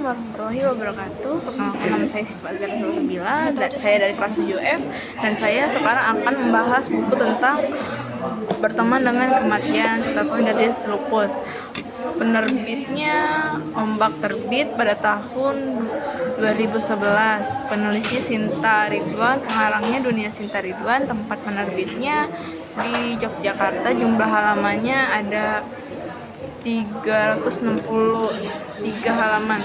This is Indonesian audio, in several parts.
warahmatullahi wabarakatuh. Perkenalkan, nama saya Siva Azhar Nurulsabila. Saya dari kelas 7F dan saya sekarang akan membahas buku tentang berteman dengan kematian catatan gadis lupus. Penerbitnya Ombak Terbit pada tahun 2011. Penulisnya Sinta Ridwan, pengarangnya Dunia Sinta Ridwan. Tempat penerbitnya di Yogyakarta. Jumlah halamannya ada 363 halaman.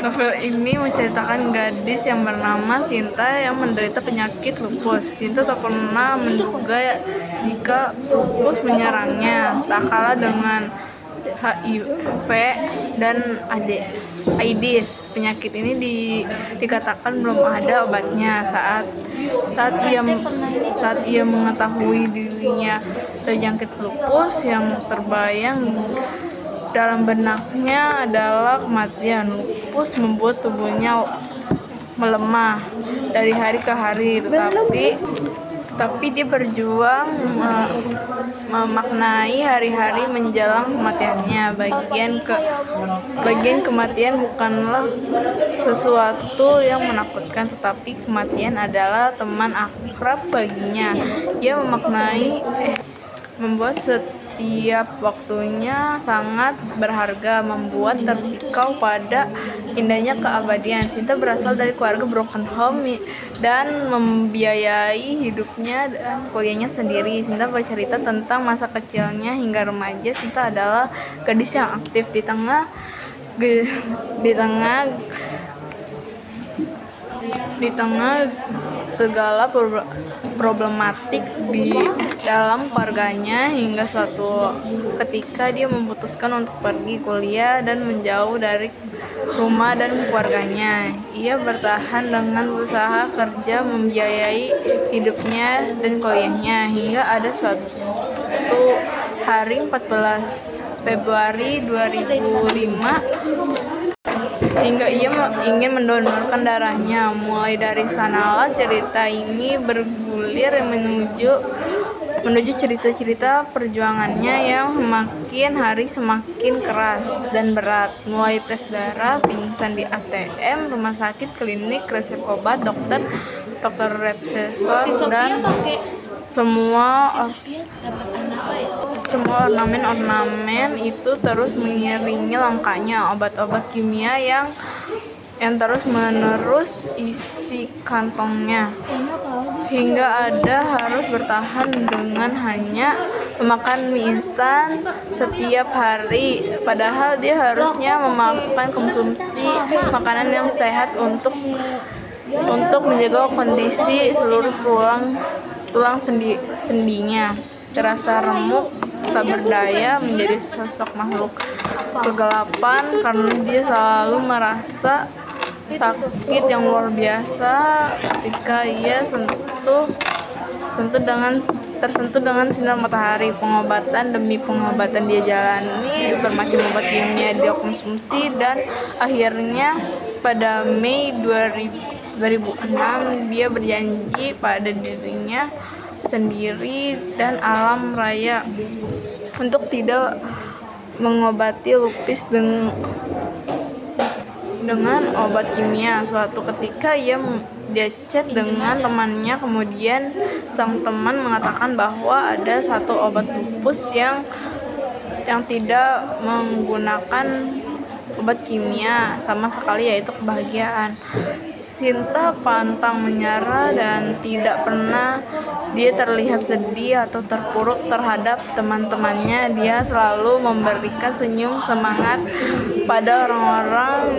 Novel ini menceritakan gadis yang bernama Sinta yang menderita penyakit lupus. Sinta tak pernah menduga jika lupus menyerangnya, tak kalah dengan HIV dan AIDS. Penyakit ini dikatakan belum ada obatnya. Saat ia mengetahui dirinya terjangkit lupus, yang terbayang dalam benaknya adalah kematian. Lupus membuat tubuhnya melemah dari hari ke hari, tetapi dia berjuang memaknai hari-hari menjelang kematiannya. Bagian kematian bukanlah sesuatu yang menakutkan, tetapi kematian adalah teman akrab baginya. Ia membuat setiap waktunya sangat berharga, membuat terpikau pada indahnya keabadian. Sinta berasal dari keluarga broken home dan membiayai hidupnya dan kuliahnya sendiri. Sinta bercerita tentang masa kecilnya hingga remaja. Sinta adalah gadis yang aktif di tengah segala problematik di dalam keluarganya, hingga suatu ketika dia memutuskan untuk pergi kuliah dan menjauh dari rumah dan keluarganya. Ia bertahan dengan berusaha kerja membiayai hidupnya dan kuliahnya, hingga ada suatu hari 14 Februari 2005 hingga ia ingin mendonorkan darahnya. Mulai dari sanalah cerita ini bergulir menuju cerita-cerita perjuangannya yang semakin hari semakin keras dan berat. Mulai tes darah, pingsan di ATM, rumah sakit, klinik, resep obat, dokter resepsionis, dan semua ornamen itu terus mengiringi langkahnya. Obat-obat kimia yang terus-menerus isi kantongnya, hingga ada harus bertahan dengan hanya memakan mie instan setiap hari. Padahal dia harusnya memakan konsumsi makanan yang sehat untuk menjaga kondisi seluruh tulang sendinya. Terasa remuk, tak berdaya, menjadi sosok makhluk kegelapan karena dia selalu merasa sakit yang luar biasa ketika ia tersentuh dengan sinar matahari. Pengobatan demi pengobatan dia jalani, bermacam obat kimia dia konsumsi, dan akhirnya pada Mei 2006 dia berjanji pada dirinya sendiri dan alam raya untuk tidak mengobati lupus dengan obat kimia. Suatu ketika dia chat dengan temannya, kemudian sang teman mengatakan bahwa ada satu obat lupus yang tidak menggunakan obat kimia sama sekali, yaitu kebahagiaan. Sinta pantang menyerah dan tidak pernah dia terlihat sedih atau terpuruk terhadap teman-temannya. Dia selalu memberikan senyum semangat pada orang-orang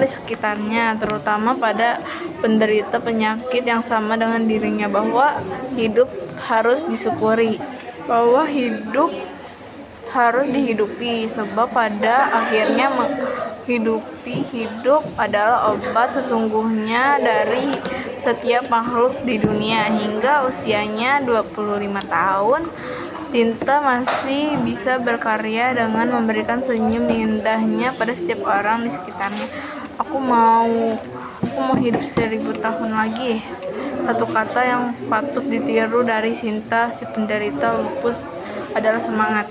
di sekitarnya, terutama pada penderita penyakit yang sama dengan dirinya, bahwa hidup harus disyukuri, bahwa hidup harus dihidupi, sebab pada akhirnya hidup adalah obat sesungguhnya dari setiap makhluk di dunia. Hingga usianya 25 tahun, Sinta masih bisa berkarya dengan memberikan senyum indahnya pada setiap orang di sekitarnya. Aku mau hidup 1000 tahun lagi. Satu kata yang patut ditiru dari Sinta, si penderita lupus, adalah semangat.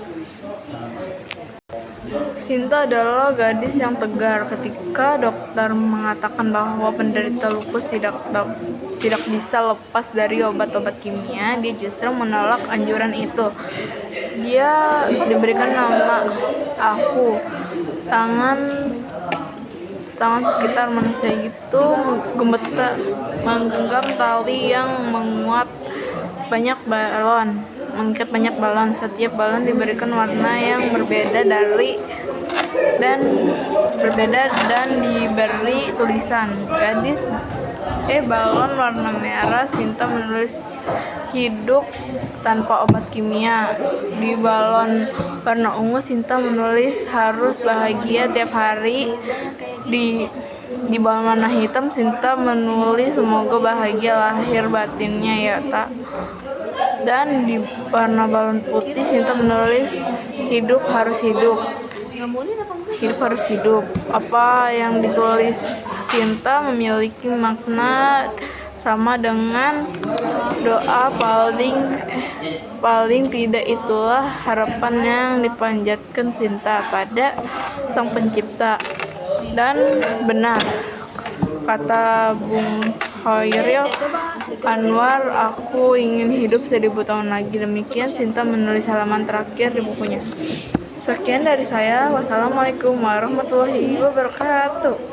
Sinta adalah gadis yang tegar. Ketika dokter mengatakan bahwa penderita lupus tidak bisa lepas dari obat-obat kimia, dia justru menolak anjuran itu. Dia diberikan nama Aku. Tangan sekitar manusia itu menggenggam tali yang mengikat banyak balon. Setiap balon diberikan warna yang berbeda dan diberi tulisan. Balon warna merah, Sinta menulis hidup tanpa obat kimia. Di balon warna ungu, Sinta menulis harus bahagia tiap hari. Di balon warna hitam, Sinta menulis semoga bahagia lahir batinnya ya tak. Dan di warna balon putih, Sinta menulis hidup harus hidup. Apa yang ditulis Sinta memiliki makna sama dengan doa paling tidak itulah harapan yang dipanjatkan Sinta pada Sang Pencipta. Dan benar kata Bung Khairil Anwar, aku ingin hidup 1000 tahun lagi. Demikian Sinta menulis halaman terakhir di bukunya. Sekian dari saya. Wassalamualaikum warahmatullahi wabarakatuh.